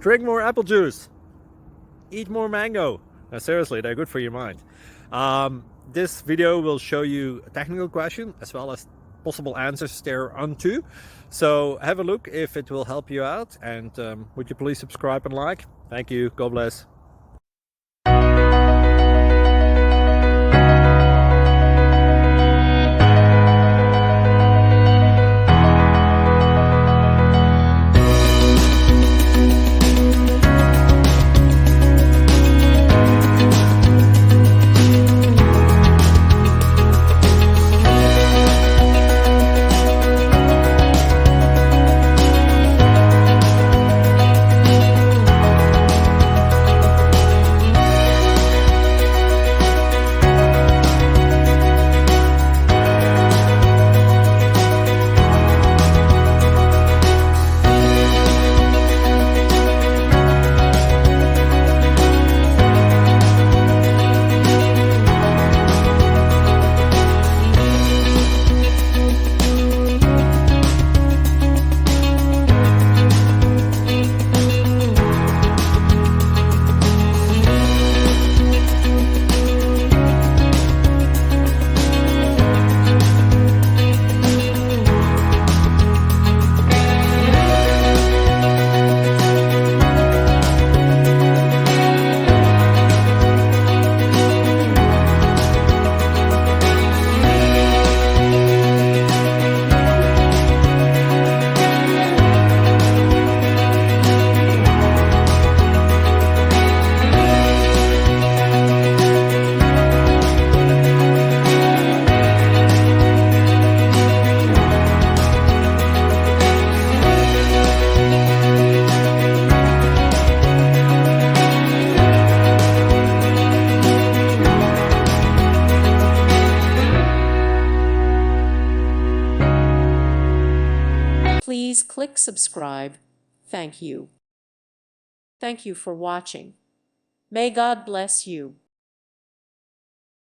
Drink more apple juice. Eat more mango. No, seriously, they're good for your mind. This video will show you a technical question as well as possible answers thereunto. So have a look if it will help you out, and would you please subscribe and like? Thank you. God bless. Please click subscribe. Thank you. Thank you for watching. May God bless you.